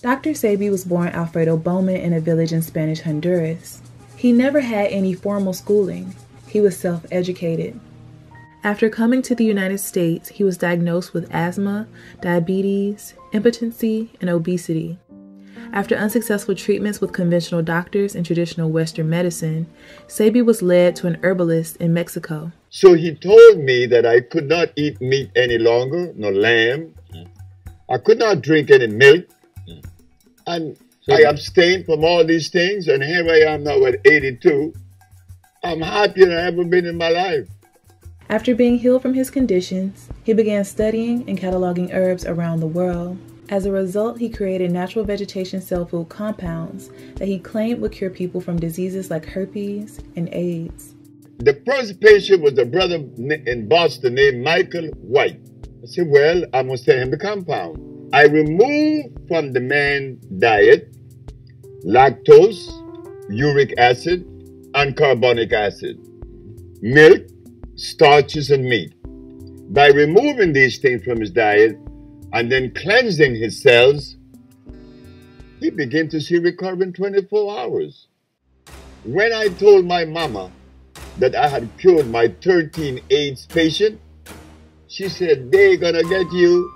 Dr. SEBI was born Alfredo Bowman in a village in Spanish Honduras. He never had any formal schooling. He was self-educated. After coming to the United States, he was diagnosed with asthma, diabetes, impotency, and obesity. After unsuccessful treatments with conventional doctors and traditional Western medicine, SEBI was led to an herbalist in Mexico. So he told me that I could not eat meat any longer, no lamb. I could not drink any milk. And I abstained from all these things, and here I am now at 82. I'm happier than I've ever been in my life. After being healed from his conditions, he began studying and cataloging herbs around the world. As a result, he created natural vegetation cell food compounds that he claimed would cure people from diseases like herpes and AIDS. The first patient was a brother in Boston named Michael White. I said, well, I must send him the compound. I removed from the man's diet lactose, uric acid, and carbonic acid, milk, starches, and meat. By removing these things from his diet and then cleansing his cells, he began to see recovery in 24 hours. When I told my mama that I had cured my 13 AIDS patient, she said, they're gonna get you.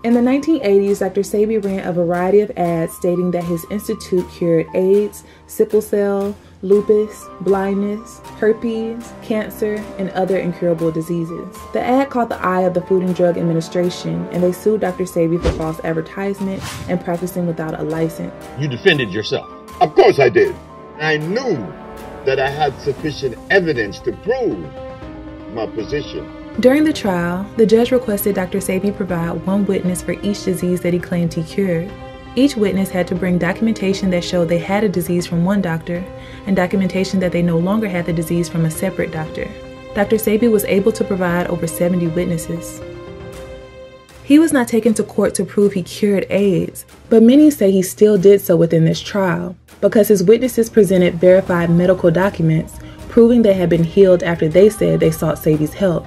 In the 1980s, Dr. SEBI ran a variety of ads stating that his institute cured AIDS, sickle cell, lupus, blindness, herpes, cancer, and other incurable diseases. The ad caught the eye of the Food and Drug Administration, and they sued Dr. SEBI for false advertisement and practicing without a license. You defended yourself. Of course I did. I knew that I had sufficient evidence to prove my position. During the trial, the judge requested Dr. SEBI provide one witness for each disease that he claimed he cured. Each witness had to bring documentation that showed they had a disease from one doctor and documentation that they no longer had the disease from a separate doctor. Dr. SEBI was able to provide over 70 witnesses. He was not taken to court to prove he cured AIDS, but many say he still did so within this trial because his witnesses presented verified medical documents proving they had been healed after they said they sought SEBI's help.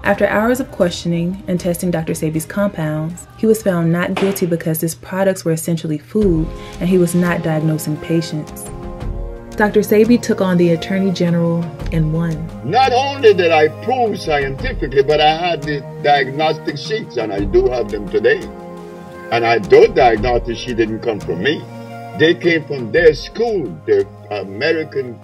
After hours of questioning and testing Dr. SEBI's compounds, he was found not guilty because his products were essentially food and he was not diagnosing patients. Dr. SEBI took on the Attorney General and won. Not only did I prove scientifically, but I had the diagnostic sheets, and I do have them today. And those diagnostic sheets didn't come from me. They came from their school, their American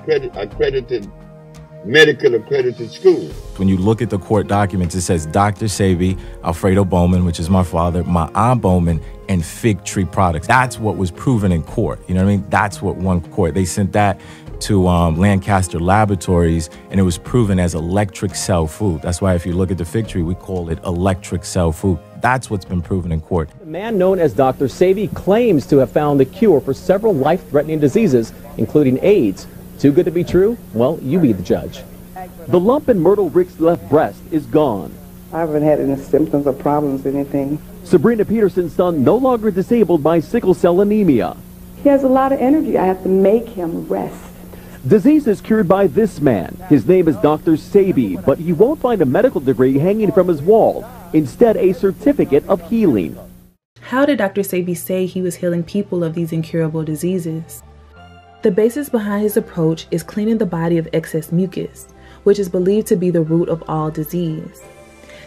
medical accredited school. When you look at the court documents, it says Dr. SEBI, Alfredo Bowman, which is my father, my aunt Bowman, and Fig Tree Products. That's what was proven in court. You know what I mean? That's what won court. They sent that to Lancaster Laboratories, and it was proven as electric cell food. That's why if you look at the fig tree, we call it electric cell food. That's what's been proven in court. The man known as Dr. SEBI claims to have found the cure for several life-threatening diseases, including AIDS. Too good to be true? Well, you be the judge. The lump in Myrtle Rick's left breast is gone. I haven't had any symptoms or problems, anything. Sabrina Peterson's son no longer disabled by sickle cell anemia. He has a lot of energy. I have to make him rest. Disease is cured by this man. His name is Dr. SEBI, but you won't find a medical degree hanging from his wall. Instead, a certificate of healing. How did Dr. SEBI say he was healing people of these incurable diseases? The basis behind his approach is cleaning the body of excess mucus, which is believed to be the root of all disease.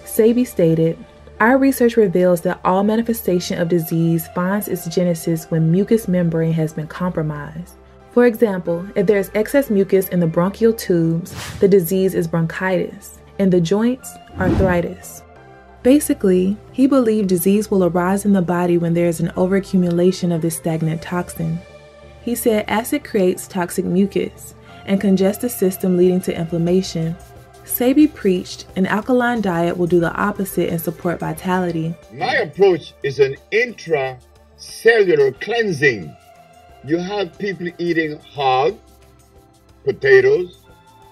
SEBI stated, "Our research reveals that all manifestation of disease finds its genesis when mucous membrane has been compromised. For example, if there is excess mucus in the bronchial tubes, the disease is bronchitis. In the joints, arthritis." Basically, he believed disease will arise in the body when there is an overaccumulation of this stagnant toxin. He said acid creates toxic mucus and congests the system, leading to inflammation. SEBI preached an alkaline diet will do the opposite and support vitality. My approach is an intracellular cleansing. You have people eating hog, potatoes,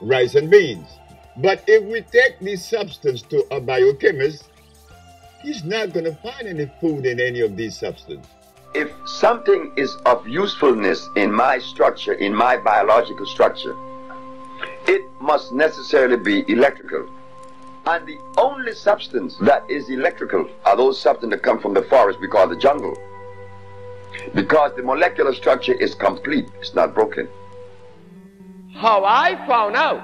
rice, and beans. But if we take this substance to a biochemist, he's not going to find any food in any of these substances. If something is of usefulness in my structure, in my biological structure, it must necessarily be electrical. And the only substance that is electrical are those substances that come from the forest we call the jungle. Because the molecular structure is complete, it's not broken. How I found out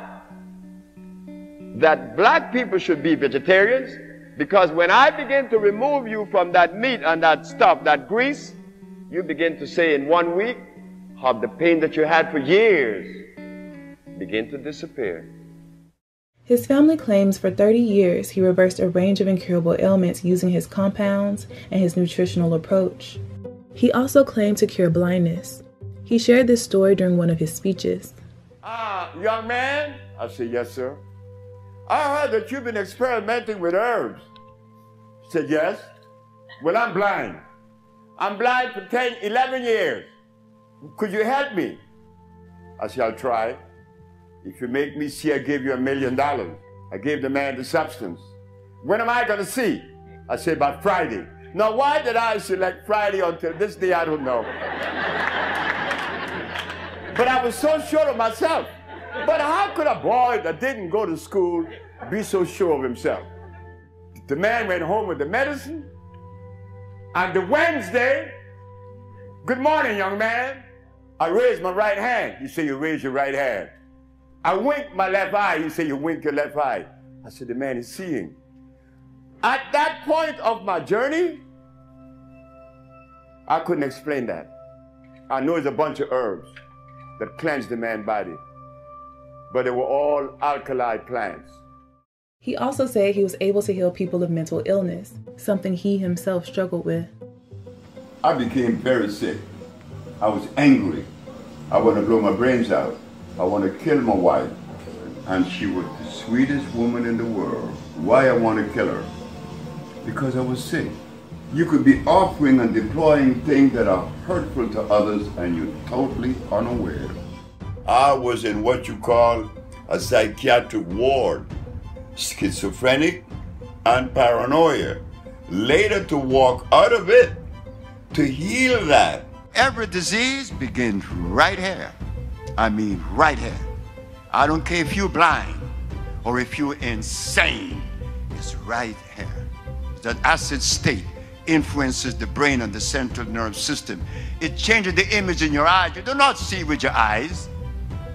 that black people should be vegetarians, because when I begin to remove you from that meat and that stuff, that grease, you begin to say in 1 week, how the pain that you had for years begin to disappear. His family claims for 30 years he reversed a range of incurable ailments using his compounds and his nutritional approach. He also claimed to cure blindness. He shared this story during one of his speeches. Young man, I said, yes, sir. I heard that you've been experimenting with herbs. He said, yes. Well, I'm blind. I'm blind for 10, 11 years. Could you help me? I said, I'll try. If you make me see, I give you $1 million. I gave the man the substance. When am I going to see? I said, about Friday. Now, why did I select Friday until this day? I don't know. But I was so sure of myself. But how could a boy that didn't go to school be so sure of himself? The man went home with the medicine. And the Wednesday, good morning, young man. I raised my right hand. You say you raise your right hand. I winked my left eye. You say you wink your left eye. I said, the man is seeing. At that point of my journey, I couldn't explain that. I know it's a bunch of herbs that cleanse the man's body, but they were all alkali plants. He also said he was able to heal people of mental illness, something he himself struggled with. I became very sick. I was angry. I want to blow my brains out. I want to kill my wife. And she was the sweetest woman in the world. Why I want to kill her? Because I was sick. You could be offering and deploying things that are hurtful to others and you're totally unaware. I was in what you call a psychiatric ward, schizophrenic and paranoia. Later to walk out of it, to heal that. Every disease begins right here. I mean right here. I don't care if you're blind or if you're insane. It's right here. That acid state influences the brain and the central nervous system. It changes the image in your eyes. You do not see with your eyes.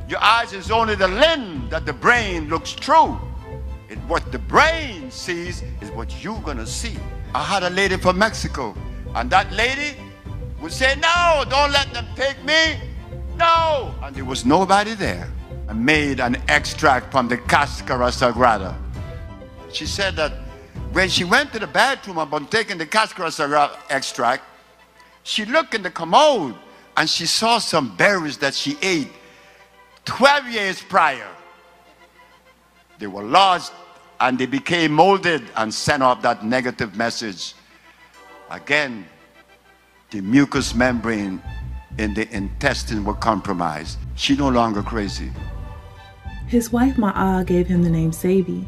Your eyes is only the lens that the brain looks through. What the brain sees is what you're gonna see. I had a lady from Mexico, and that lady would say, no, don't let them take me. No! And there was nobody there. I made an extract from the Cascara Sagrada. She said that when she went to the bathroom upon taking the Cascara Sagrada extract, she looked in the commode and she saw some berries that she ate 12 years prior. They were lodged and they became molded and sent off that negative message. Again, the mucous membrane in the intestine were compromised. She's no longer crazy. His wife Ma'a gave him the name SEBI,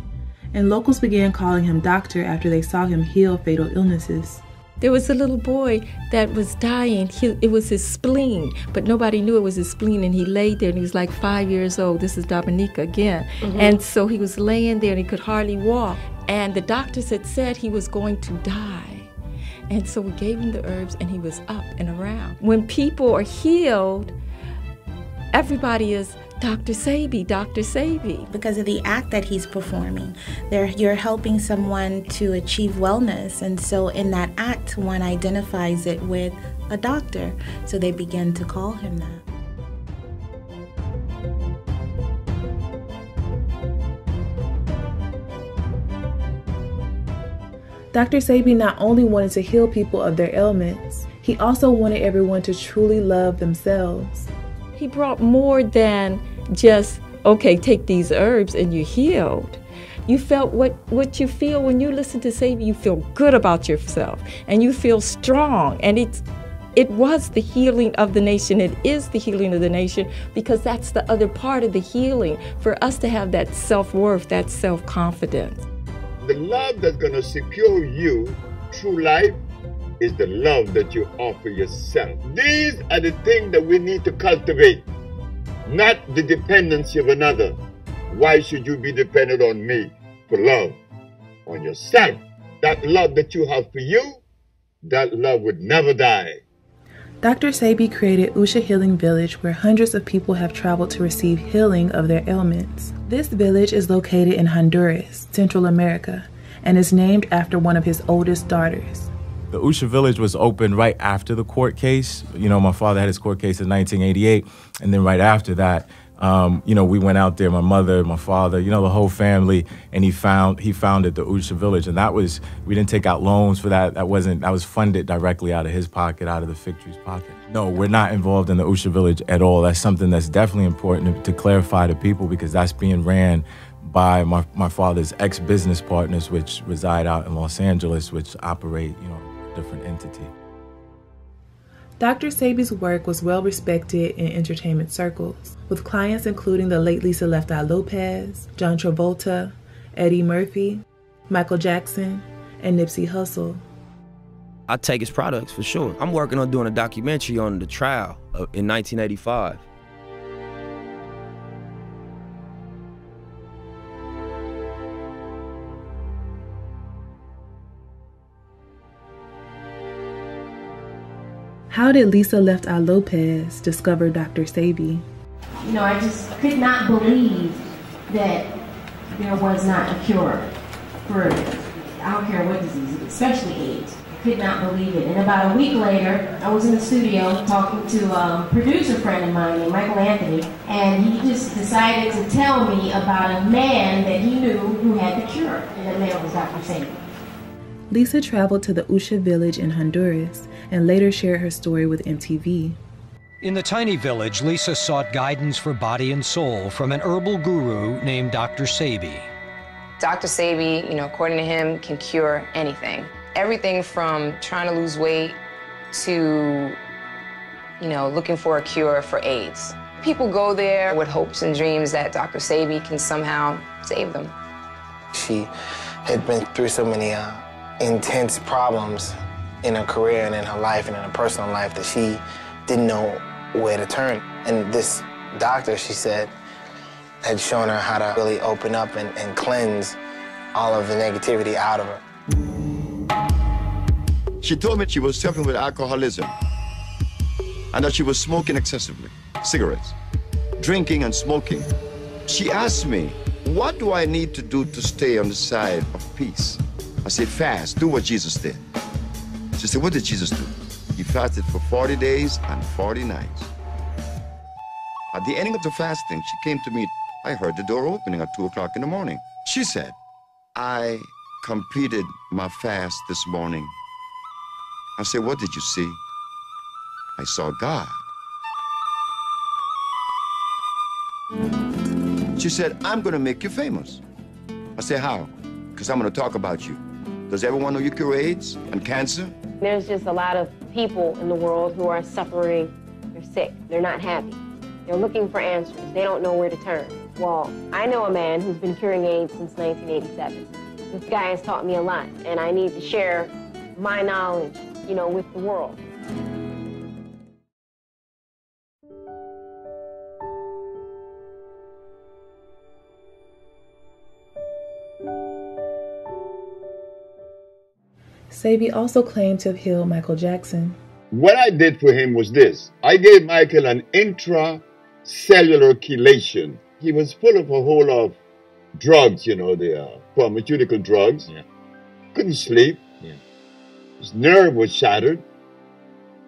and locals began calling him doctor after they saw him heal fatal illnesses. There was a little boy that was dying. It was his spleen, but nobody knew it was his spleen, and he laid there, and he was like 5 years old. This is Dominica again. And so he was laying there, and he could hardly walk. And the doctors had said he was going to die. And so we gave him the herbs, and he was up and around. When people are healed, everybody is Dr. SEBI, Dr. SEBI. Because of the act that he's performing, you're helping someone to achieve wellness. And so in that act, one identifies it with a doctor. So they begin to call him that. Dr. SEBI not only wanted to heal people of their ailments, he also wanted everyone to truly love themselves. He brought more than just, okay, take these herbs and you're healed. You felt what you feel when you listen to SEBI. You feel good about yourself and you feel strong. And it was the healing of the nation. It is the healing of the nation because that's the other part of the healing, for us to have that self-worth, that self-confidence. The love that's going to secure you through life is the love that you offer yourself. These are the things that we need to cultivate, not the dependency of another. Why should you be dependent on me for love? on yourself. That love that you have for you, that love would never die. Dr. Sebi created Usha Healing Village, where hundreds of people have traveled to receive healing of their ailments. This village is located in Honduras, Central America, and is named after one of his oldest daughters. The Usha Village was opened right after the court case. You know, my father had his court case in 1988, and then right after that, you know, we went out there, my mother, my father, you know, the whole family, and he founded the Usha Village, and we didn't take out loans for that. That was funded directly out of his pocket, out of the Fig Tree's pocket. No, we're not involved in the Usha Village at all. That's something that's definitely important to clarify to people, because that's being ran by my father's ex-business partners, which reside out in Los Angeles, which operate, you know, a different entity. Dr. Sebi's work was well respected in entertainment circles, with clients including the late Lisa Left Eye Lopez, John Travolta, Eddie Murphy, Michael Jackson, and Nipsey Hussle. I take his products for sure. I'm working on doing a documentary on the trial in 1985. How did Lisa Left Eye Lopez discover Dr. Sebi? You know, I just could not believe that there was not a cure for, I don't care what disease, especially AIDS. I could not believe it. And about a week later, I was in the studio talking to a producer friend of mine named Michael Anthony, and he just decided to tell me about a man that he knew who had the cure, and that man was Dr. Sebi. Lisa traveled to the Usha village in Honduras and later shared her story with MTV. In the tiny village, Lisa sought guidance for body and soul from an herbal guru named Dr. Sebi. Dr. Sebi, you know, according to him, can cure anything. Everything from trying to lose weight to, you know, looking for a cure for AIDS. People go there with hopes and dreams that Dr. Sebi can somehow save them. She had been through so many intense problems in her career and in her life and in her personal life that she didn't know where to turn. And this doctor, she said, had shown her how to really open up and cleanse all of the negativity out of her. She told me she was suffering with alcoholism and that she was smoking excessively, cigarettes, drinking and smoking. She asked me, what do I need to do to stay on the side of peace? I said, fast, do what Jesus did. She said, what did Jesus do? He fasted for 40 days and 40 nights. At the ending of the fasting, she came to me. I heard the door opening at 2 o'clock in the morning. She said, I completed my fast this morning. I said, what did you see? I saw God. She said, I'm going to make you famous. I said, how? Because I'm going to talk about you. Does everyone know you cure AIDS and cancer? There's just a lot of people in the world who are suffering. They're sick. They're not happy. They're looking for answers. They don't know where to turn. Well, I know a man who's been curing AIDS since 1987. This guy has taught me a lot, and I need to share my knowledge, you know, with the world. Sebi also claimed to have healed Michael Jackson. What I did for him was this. I gave Michael an intracellular chelation. He was full of a whole lot of drugs, you know, the pharmaceutical drugs. Yeah. Couldn't sleep. Yeah. His nerve was shattered.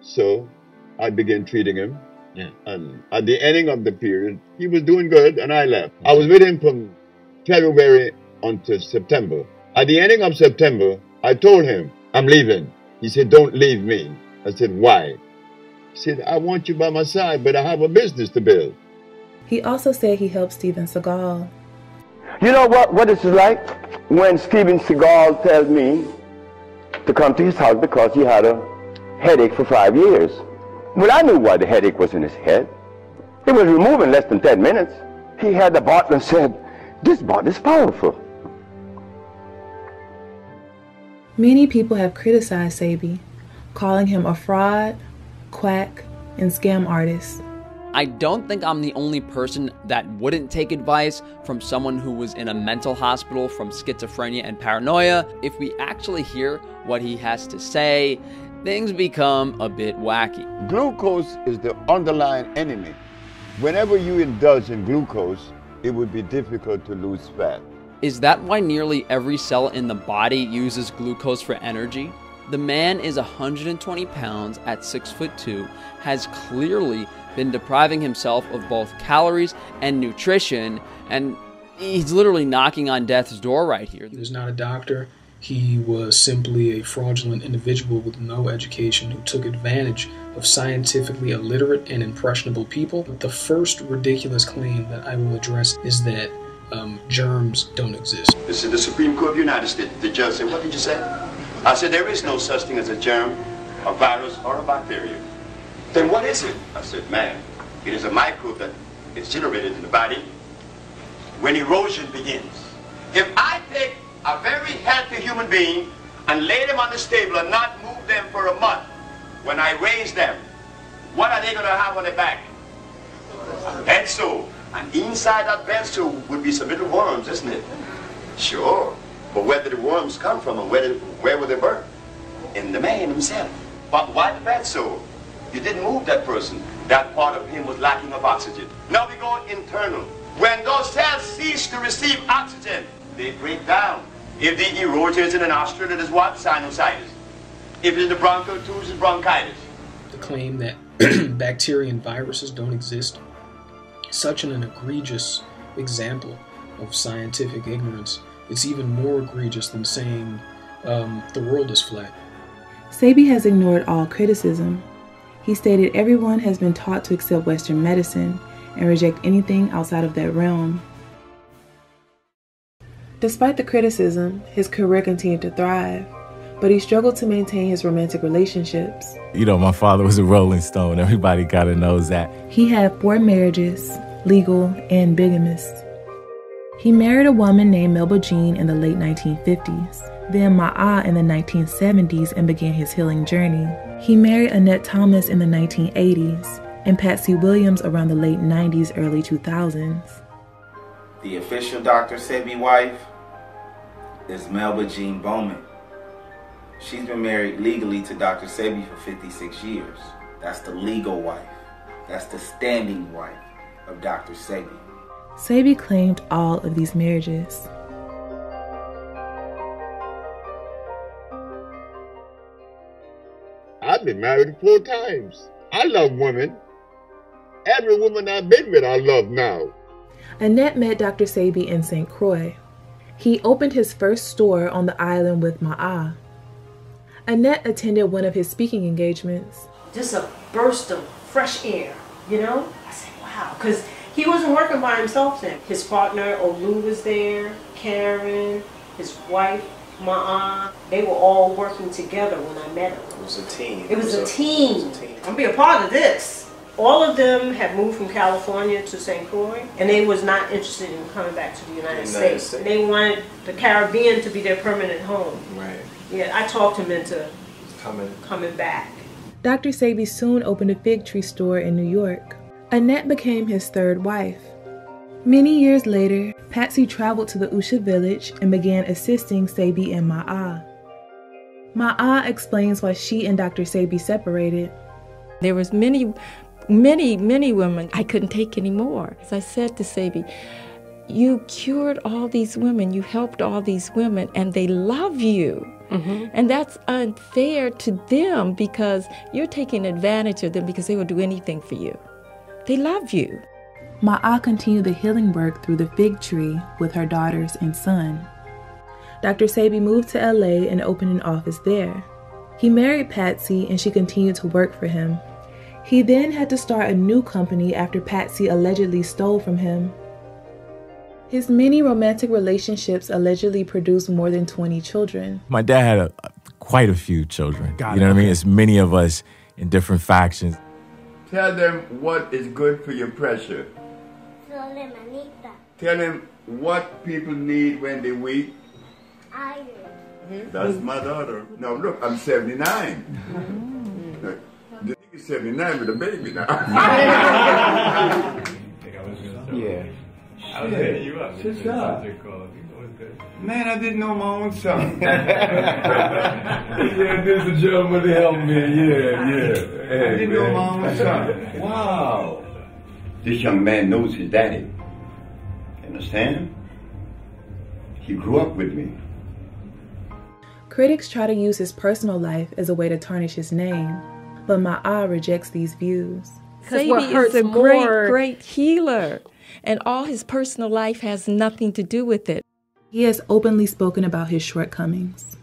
So I began treating him. Yeah. And at the ending of the period, he was doing good and I left. I was with him from February until September. At the ending of September, I told him, I'm leaving. He said, don't leave me. I said, why? He said, I want you by my side, but I have a business to build. He also said he helped Steven Seagal. You know what it's like when Steven Seagal tells me to come to his house because he had a headache for 5 years. Well, I knew why the headache was in his head. It was removed in less than 10 minutes. He had the bottle and said, this bottle is powerful. Many people have criticized Sebi, calling him a fraud, quack, and scam artist. I don't think I'm the only person that wouldn't take advice from someone who was in a mental hospital from schizophrenia and paranoia. If we actually hear what he has to say, things become a bit wacky. Glucose is the underlying enemy. Whenever you indulge in glucose, it would be difficult to lose fat. Is that why nearly every cell in the body uses glucose for energy? The man is 120 pounds at 6'2", has clearly been depriving himself of both calories and nutrition, and he's literally knocking on death's door right here. He was not a doctor. He was simply a fraudulent individual with no education who took advantage of scientifically illiterate and impressionable people. The first ridiculous claim that I will address is that germs don't exist. This is the Supreme Court of the United States. The judge said, what did you say? I said, there is no such thing as a germ, a virus, or a bacteria. Then what is it? I said, man, it is a microbe that is generated in the body when erosion begins. If I take a very healthy human being and lay them on the stable and not move them for a month, when I raise them, what are they going to have on their back? A bed sore. And inside that bed sore would be some little worms, isn't it? Sure. But where did the worms come from and where were they birthed? In the man himself. But why the bed sore? You didn't move that person. That part of him was lacking of oxygen. Now we go internal. When those cells cease to receive oxygen, they break down. If the erosion is in the nostril, it is what? Sinusitis. If it is the bronchial tubes, it's bronchitis. The claim that bacteria and viruses don't exist, such an egregious example of scientific ignorance. It's even more egregious than saying the world is flat. SEBI has ignored all criticism. He stated everyone has been taught to accept Western medicine and reject anything outside of that realm. Despite the criticism, his career continued to thrive, but he struggled to maintain his romantic relationships. You know, my father was a Rolling Stone. Everybody kind of knows that. He had 4 marriages, legal and bigamous. He married a woman named Melba Jean in the late 1950s, then Ma'a in the 1970s and began his healing journey. He married Annette Thomas in the 1980s and Patsy Williams around the late 90s, early 2000s. The official Dr. Sebi wife is Melba Jean Bowman. She's been married legally to Dr. Sebi for 56 years. That's the legal wife. That's the standing wife of Dr. Sebi. SEBI claimed all of these marriages. I've been married 4 times. I love women. Every woman I've been with, I love now. Annette met Dr. Sebi in St. Croix. He opened his first store on the island with Ma'a. Annette attended one of his speaking engagements. Just a burst of fresh air, you know? I said, wow, because he wasn't working by himself then. His partner, Olu, was there, Karen, his wife, Ma'a. They were all working together when I met him. It was a team. It was a team. I'm be a part of this. All of them had moved from California to St. Croix, and they was not interested in coming back to the United States. They wanted the Caribbean to be their permanent home. Right. Yeah, I talked him into coming back. Dr. Sebi soon opened a fig tree store in New York. Annette became his 3rd wife. Many years later, Patsy traveled to the Usha village and began assisting Sebi and Ma'a. Ma'a explains why she and Dr. Sebi separated. There was many women I couldn't take anymore. As I said to Sebi, you cured all these women, you helped all these women, and they love you. Mm-hmm. And that's unfair to them because you're taking advantage of them because they will do anything for you. They love you. Ma'a continued the healing work through the fig tree with her daughters and son. Dr. Sebi moved to LA and opened an office there. He married Patsy and she continued to work for him. He then had to start a new company after Patsy allegedly stole from him. His many romantic relationships allegedly produced more than 20 children. My dad had quite a few children. You know what I mean? It's many of us in different factions. Tell them what is good for your pressure. Tell them what people need when they're weak. Iron. That's my daughter. Now look, I'm 79. The nigga He's 79 with a baby now. Yeah. I was hitting you up. Sit down. Man, I didn't know my own son. Yeah, this is a gentleman to help me. Yeah. Hey, I didn't know my own son. Wow. This young man knows his daddy. Understand? He grew up with me. Critics try to use his personal life as a way to tarnish his name, but Ma'a rejects these views. SEBI is a great healer, and all his personal life has nothing to do with it. He has openly spoken about his shortcomings.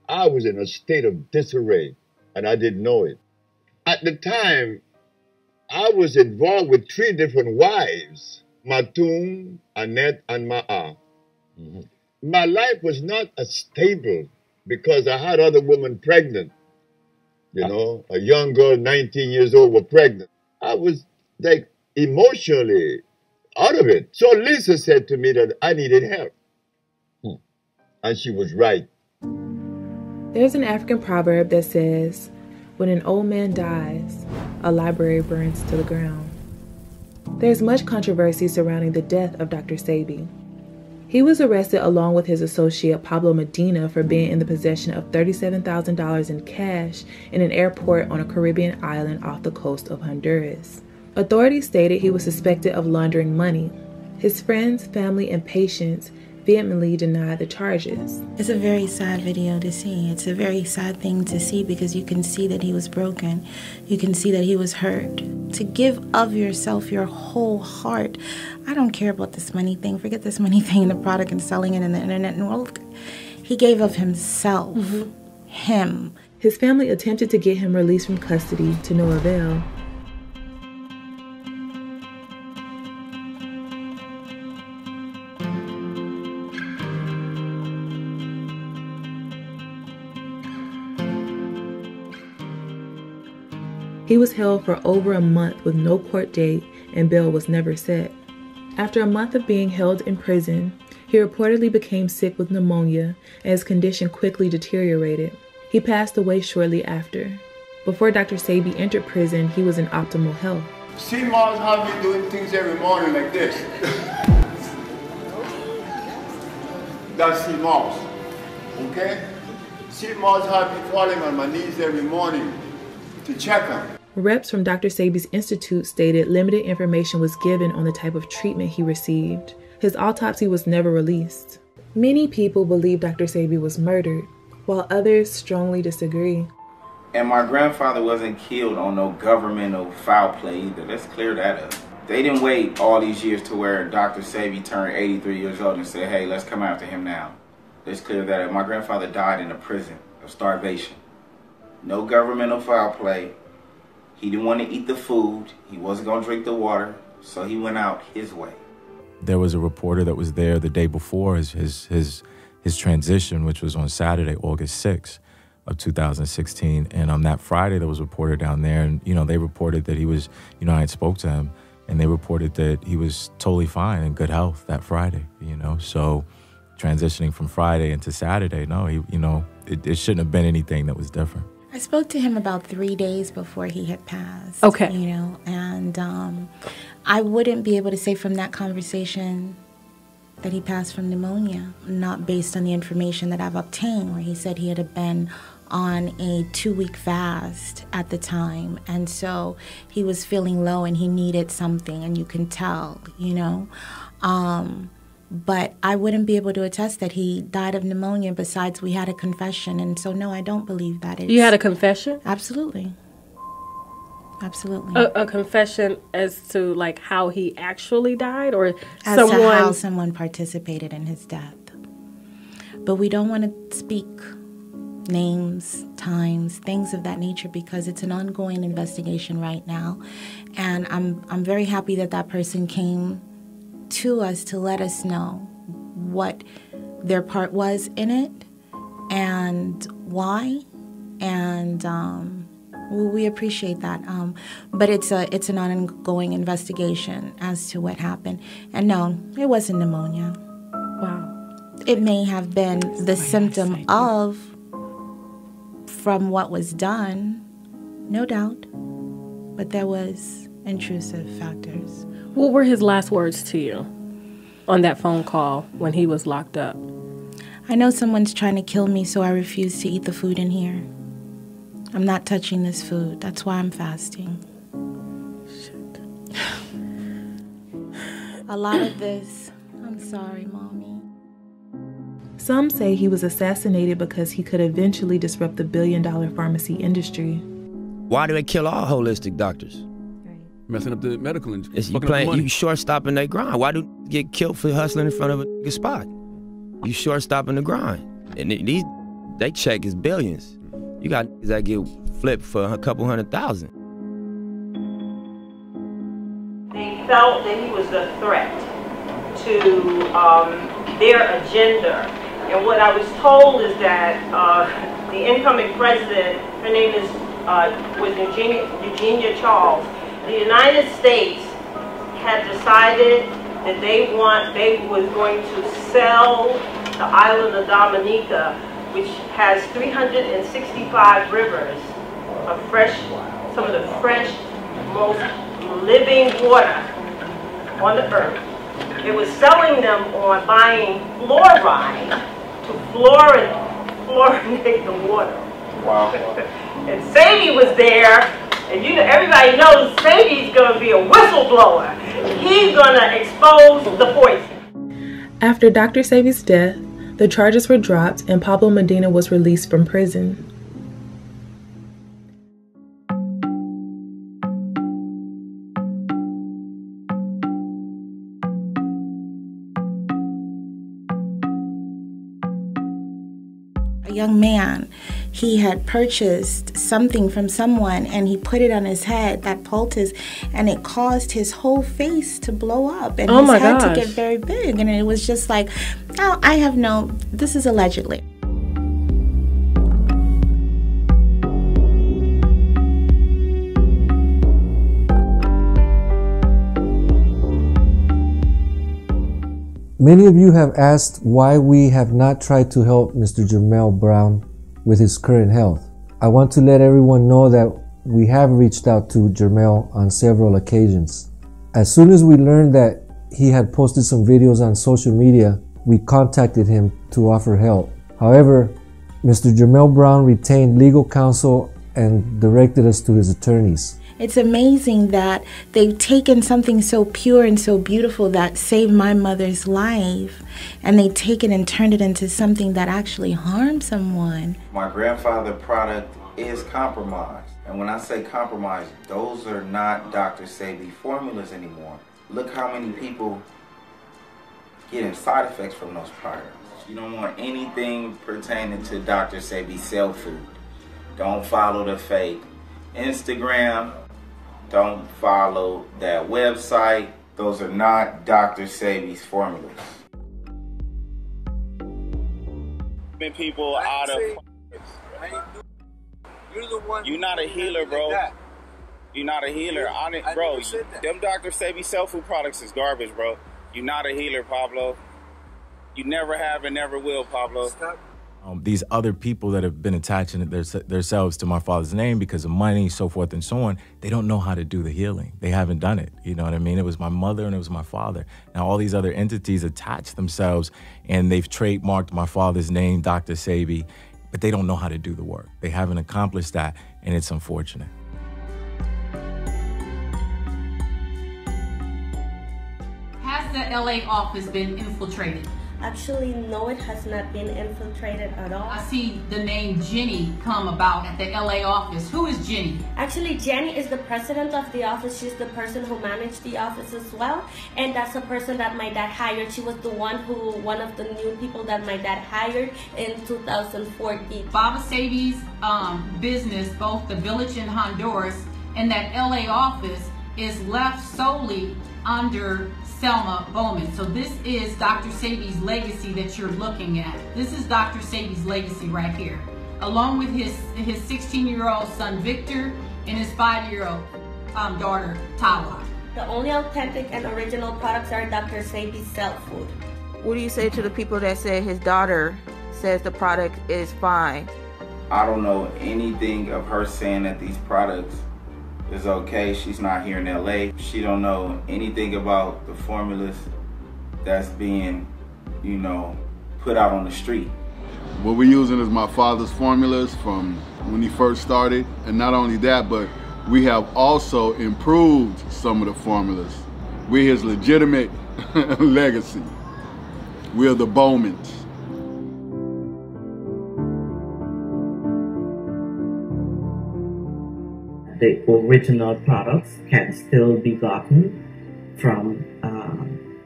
I was in a state of disarray, and I didn't know it. At the time, I was involved with 3 different wives, Matum, Annette, and Ma'a. My life was not as stable because I had other women pregnant. You know, a young girl, 19 years old, was pregnant. I was like emotionally out of it. So Lisa said to me that I needed help. And she was right. There's an African proverb that says, when an old man dies, a library burns to the ground. There's much controversy surrounding the death of Dr. SEBI. He was arrested along with his associate Pablo Medina for being in the possession of $37,000 in cash in an airport on a Caribbean island off the coast of Honduras. Authorities stated he was suspected of laundering money. His friends, family, and patients vehemently denied the charges. It's a very sad video to see. It's a very sad thing to see because you can see that he was broken. You can see that he was hurt. To give of yourself your whole heart. I don't care about this money thing. Forget this money thing, the product and selling it in the internet world. He gave of himself. Him. His family attempted to get him released from custody to no avail. He was held for over a month with no court date, and bail was never set. After a month of being held in prison, he reportedly became sick with pneumonia, and his condition quickly deteriorated. He passed away shortly after. Before Dr. SEBI entered prison, he was in optimal health. See Mars have me doing things every morning like this. That's see Mars. Okay? See Mars have me falling on my knees every morning to check him. Reps from Dr. SEBI's institute stated limited information was given on the type of treatment he received. His autopsy was never released. Many people believe Dr. SEBI was murdered, while others strongly disagree. And my grandfather wasn't killed on no governmental foul play either. Let's clear that up. They didn't wait all these years to where Dr. SEBI turned 83 years old and said, hey, let's come after him now. Let's clear that up. My grandfather died in a prison of starvation. No governmental foul play. He didn't want to eat the food. He wasn't going to drink the water. So he went out his way. There was a reporter that was there the day before his transition, which was on Saturday, August 6th of 2016. And on that Friday, there was a reporter down there. And, you know, they reported that he was, you know, I had spoke to him. And they reported that he was totally fine in good health that Friday, you know. So transitioning from Friday into Saturday, no, it shouldn't have been anything that was different. I spoke to him about 3 days before he had passed. Okay. You know, and I wouldn't be able to say from that conversation that he passed from pneumonia, not based on the information that I've obtained, where he said he had been on a 2-week fast at the time. And so he was feeling low and he needed something, and you can tell, you know. But I wouldn't be able to attest that he died of pneumonia. Besides, we had a confession. And so, no, I don't believe that. You had a confession? Absolutely. Absolutely. A confession as to, like, how he actually died, or as to how someone participated in his death. But we don't want to speak names, times, things of that nature, because it's an ongoing investigation right now. And I'm very happy that that person came to us to let us know what their part was in it and why, and we appreciate that. But it's an ongoing investigation as to what happened. And no, it wasn't pneumonia. Wow. It may have been the symptom of, from what was done, no doubt. but there was intrusive factors. What were his last words to you on that phone call when he was locked up? I know someone's trying to kill me, so I refuse to eat the food in here. I'm not touching this food. That's why I'm fasting. Shit. A lot of this, I'm sorry, Mommy. Some say he was assassinated because he could eventually disrupt the billion-dollar pharmacy industry. Why do they kill all holistic doctors? Messing up the medical industry. You short-stopping their grind. Why do you get killed for hustling in front of a spot? You short-stopping the grind. And they check is billions. You got that get flipped for a couple $100,000. They felt that he was a threat to their agenda. And what I was told is that the incoming president, her name was Eugenia Charles. The United States had decided that they was going to sell the island of Dominica, which has 365 rivers of some of the fresh, most living water on the earth. It was selling them on buying fluoride to fluorinate the water. Wow. And SEBI was there, and everybody knows SEBI's going to be a whistleblower. He's going to expose the poison. After Dr. Sebi's death, the charges were dropped and Pablo Medina was released from prison. A young man, he had purchased something from someone and he put it on his head, that poultice, and it caused his whole face to blow up and his head to get very big. And it was just like, oh, this is allegedly. Many of you have asked why we have not tried to help Mr. Jermell Brown with his current health. I want to let everyone know that we have reached out to Jermell on several occasions. As soon as we learned that he had posted some videos on social media, we contacted him to offer help. However, Mr. Jermell Brown retained legal counsel and directed us to his attorneys. It's amazing that they've taken something so pure and so beautiful that saved my mother's life, and they take it and turned it into something that actually harmed someone. My grandfather's product is compromised. And when I say compromised, those are not Dr. Sebi formulas anymore. Look how many people getting side effects from those products. You don't want anything pertaining to Dr. Sebi cell food. Don't follow the fake Instagram. Don't follow that website. Those are not Dr. Sebi's formulas. People out of you're not a healer, bro. You're not a healer. Bro, them Dr. Sebi cell food products is garbage, bro. You're not a healer, Pablo. You never have and never will, Pablo. These other people that have been attaching themselves to my father's name because of money, so forth and so on, they don't know how to do the healing. They haven't done it. You know what I mean? It was my mother and it was my father. Now all these other entities attach themselves and they've trademarked my father's name, Dr. Sebi, but they don't know how to do the work. They haven't accomplished that, and it's unfortunate. Has the LA office been infiltrated? Actually, no, it has not been infiltrated at all. I see the name Jenny come about at the LA office. Who is Jenny? Actually, Jenny is the president of the office. She's the person who managed the office as well. And that's the person that my dad hired. She was the one of the new people that my dad hired in 2014. Baba Sebi's business, both the village in Honduras and that LA office, is left solely under Selma Bowman. So this is Dr. Sebi's legacy that you're looking at. This is Dr. Sebi's legacy right here, along with his 16-year-old son Victor and his 5-year-old daughter Tawa. The only authentic and original products are Dr. Sebi's cell food. What do you say to the people that say his daughter says the product is fine? I don't know anything of her saying that these products is okay. She's not here in LA. She don't know anything about the formulas that's being, you know, put out on the street. What we're using is my father's formulas from when he first started. And not only that, but we have also improved some of the formulas. We're his legitimate legacy. We're the Bowmans. The original products can still be gotten from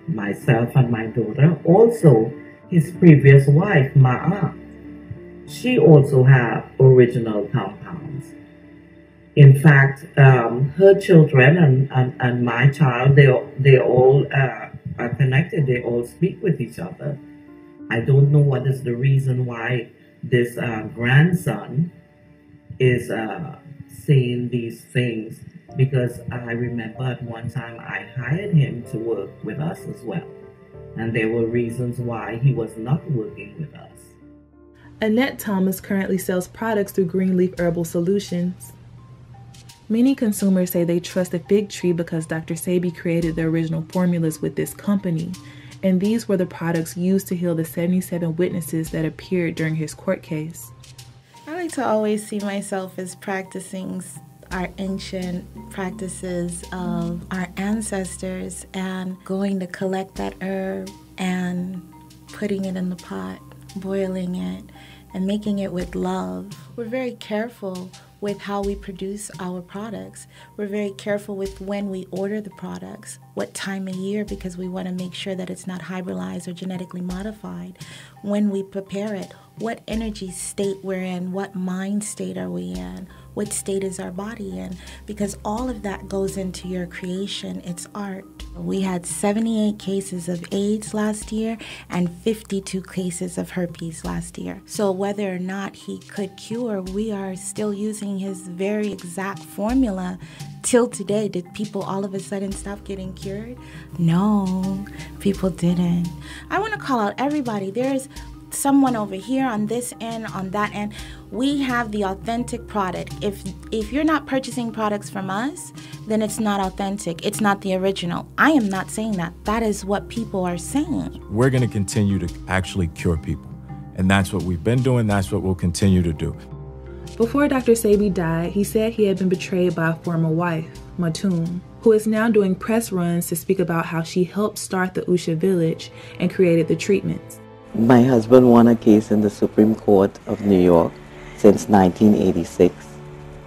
myself and my daughter. Also, his previous wife, my aunt, she also have original compounds. In fact, her children and my child, they all are connected. They all speak with each other. I don't know what is the reason why this grandson is saying these things, because I remember at one time I hired him to work with us as well. And there were reasons why he was not working with us. Annette Thomas currently sells products through Greenleaf Herbal Solutions. Many consumers say they trust the fig tree because Dr. SEBI created the original formulas with this company, and these were the products used to heal the 77 witnesses that appeared during his court case. I like to always see myself as practicing our ancient practices of our ancestors and going to collect that herb and putting it in the pot, boiling it, and making it with love. We're very careful with how we produce our products. We're very careful with when we order the products, what time of year, because we want to make sure that it's not hybridized or genetically modified. When we prepare it, what energy state we're in, what mind state are we in, what state is our body in, because all of that goes into your creation. It's art. We had 78 cases of AIDS last year and 52 cases of herpes last year. So whether or not he could cure, we are still using his very exact formula till today. Did people all of a sudden stop getting cured? No, people didn't. I want to call out everybody. There's someone over here on this end, on that end. We have the authentic product. If you're not purchasing products from us, then it's not authentic. It's not the original. I am not saying that. That is what people are saying. We're going to continue to actually cure people. And that's what we've been doing. That's what we'll continue to do. Before Dr. SEBI died, he said he had been betrayed by a former wife, Matun, who is now doing press runs to speak about how she helped start the Usha village and created the treatments. My husband won a case in the Supreme Court of New York since 1986,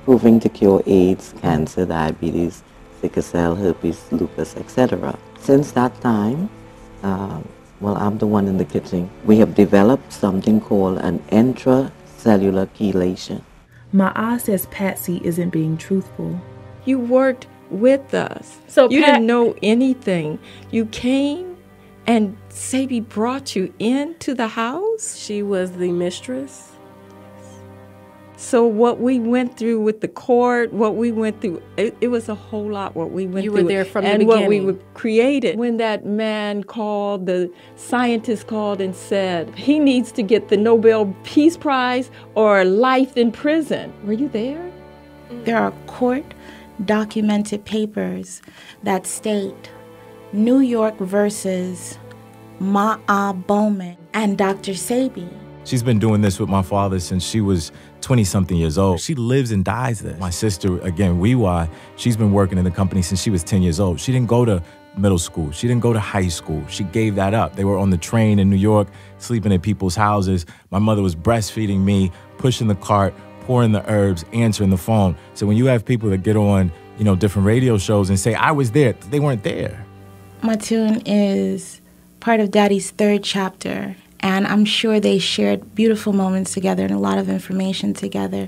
proving to cure AIDS, cancer, diabetes, sickle cell, herpes, lupus, etc. Since that time, I'm the one in the kitchen. We have developed something called an intracellular chelation. Ma'a says Patsy isn't being truthful. You worked with us, so you didn't know anything. You came and SEBI brought you into the house? She was the mistress. So what we went through with the court, what we went through, it was a whole lot what we went through. You were there from the beginning. And what we created. When that man called, the scientist called and said, he needs to get the Nobel Peace Prize or life in prison. Were you there? There are court-documented papers that state New York versus Ma'a Bowman and Dr. SEBI. She's been doing this with my father since she was 20-something years old. She lives and dies there. My sister, again, Wiwa, she's been working in the company since she was 10 years old. She didn't go to middle school. She didn't go to high school. She gave that up. They were on the train in New York, sleeping at people's houses. My mother was breastfeeding me, pushing the cart, pouring the herbs, answering the phone. So when you have people that get on, different radio shows and say, I was there, they weren't there. Matun is part of Daddy's third chapter, and I'm sure they shared beautiful moments together and a lot of information together.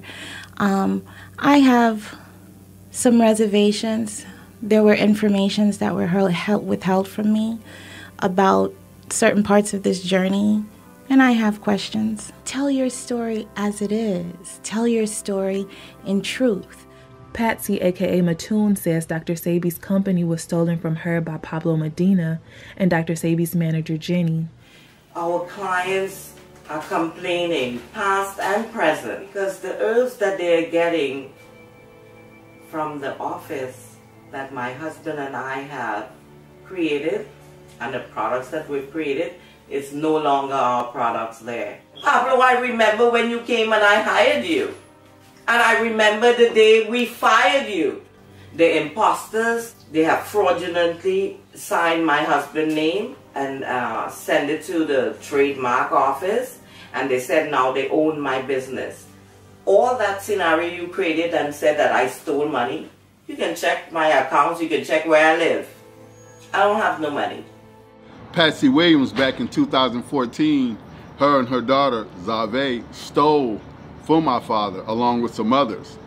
I have some reservations. There were informations that were withheld from me about certain parts of this journey, and I have questions. Tell your story as it is. Tell your story in truth. Patsy, aka Matun, says Dr. SEBI's company was stolen from her by Pablo Medina and Dr. SEBI's manager, Jenny. Our clients are complaining, past and present, because the herbs that they're getting from the office that my husband and I have created, and the products that we've created, it's no longer our products there. Pablo, I remember when you came and I hired you. And I remember the day we fired you. The imposters, they have fraudulently signed my husband's name and send it to the trademark office, and they said now they own my business. All that scenario you created and said that I stole money, you can check my accounts, you can check where I live. I don't have no money. Patsy Williams, back in 2014, her and her daughter, Zave, stole from my father along with some others.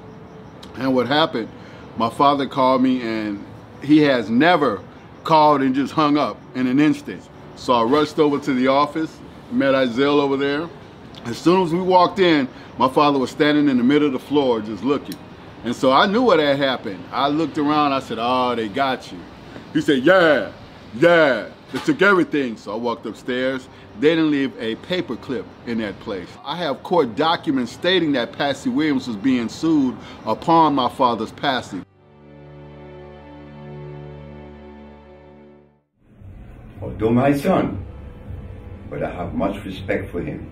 And what happened, my father called me, and he has never called and just hung up in an instant. So I rushed over to the office, met Isaiah over there. As soon as we walked in, my father was standing in the middle of the floor just looking. And so I knew what had happened. I looked around, I said, oh, they got you. He said, yeah, they took everything. So I walked upstairs. They didn't leave a paper clip in that place. I have court documents stating that Patsy Williams was being sued upon my father's passing. Although my son, but I have much respect for him.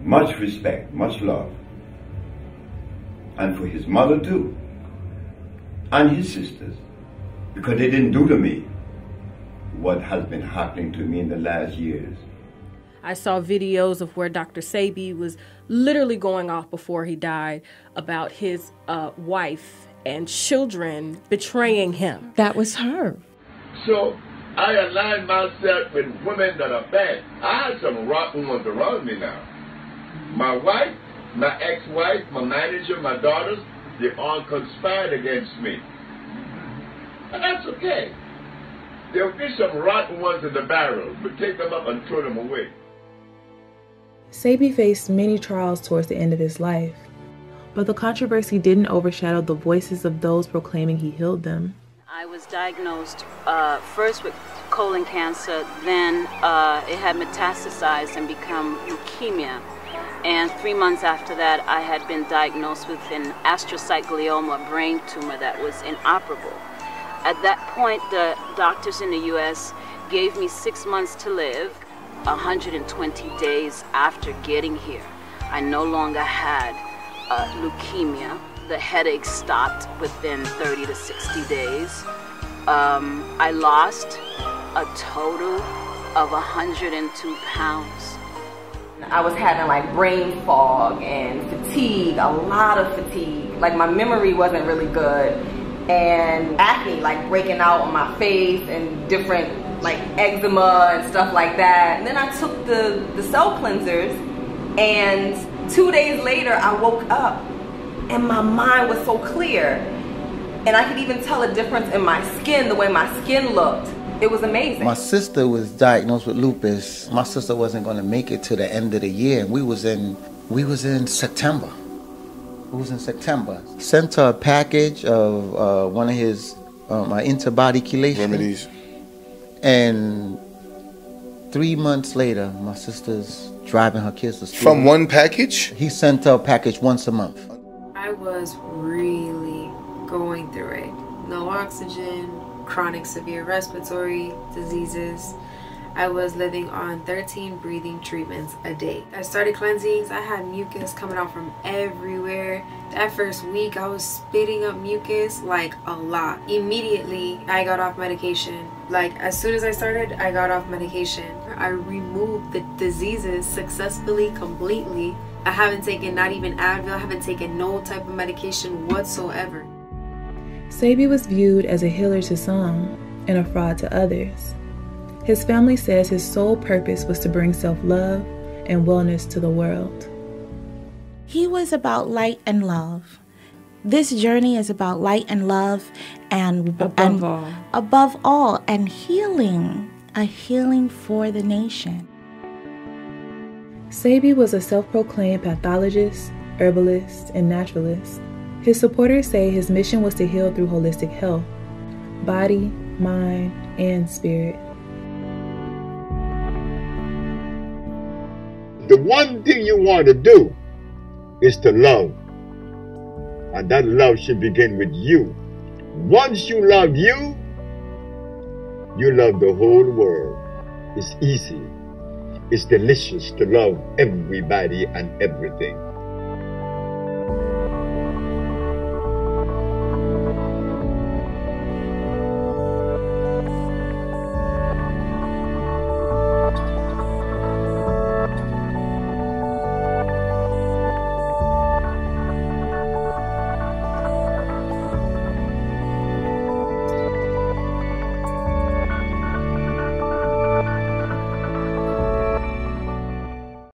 Much respect, much love. And for his mother too. And his sisters. Because they didn't do to me what has been happening to me in the last years. I saw videos of where Dr. Sebi was literally going off before he died about his wife and children betraying him. That was her. So I align myself with women that are bad. I have some rotten ones around me now. My wife, my ex-wife, my manager, my daughters, they all conspired against me. And that's okay. There will be some rotten ones in the barrel, but take them up and throw them away. Sebi faced many trials towards the end of his life, but the controversy didn't overshadow the voices of those proclaiming he healed them. I was diagnosed first with colon cancer, then it had metastasized and become leukemia. And 3 months after that, I had been diagnosed with an astrocytoma brain tumor that was inoperable. At that point, the doctors in the U.S. gave me 6 months to live. 120 days after getting here, I no longer had leukemia. The headache stopped within 30 to 60 days. I lost a total of 102 pounds. I was having like brain fog and fatigue, a lot of fatigue. Like my memory wasn't really good, and acne like breaking out on my face and different like eczema and stuff like that. And then I took the cell cleansers, and 2 days later I woke up and my mind was so clear, and I could even tell a difference in my skin, the way my skin looked. It was amazing. My sister was diagnosed with lupus. My sister wasn't going to make it to the end of the year, and we was in September. It was in September. Sent her a package of one of his antibody chelation remedies. And 3 months later, my sister's driving her kids to school. From one package? He sent her a package once a month. I was really going through it. No oxygen, chronic severe respiratory diseases. I was living on 13 breathing treatments a day. I started cleansings. I had mucus coming out from everywhere. That first week I was spitting up mucus like a lot. Immediately I got off medication. Like as soon as I started, I got off medication. I removed the diseases successfully, completely. I haven't taken not even Advil. I haven't taken no type of medication whatsoever. Sebi was viewed as a healer to some and a fraud to others. His family says his sole purpose was to bring self-love and wellness to the world. He was about light and love. This journey is about light and love and above all, and healing, a healing for the nation. Sebi was a self-proclaimed pathologist, herbalist, and naturalist. His supporters say his mission was to heal through holistic health, body, mind, and spirit. The one thing you want to do is to love. And that love should begin with you. Once you love you, you love the whole world. It's easy. It's delicious to love everybody and everything.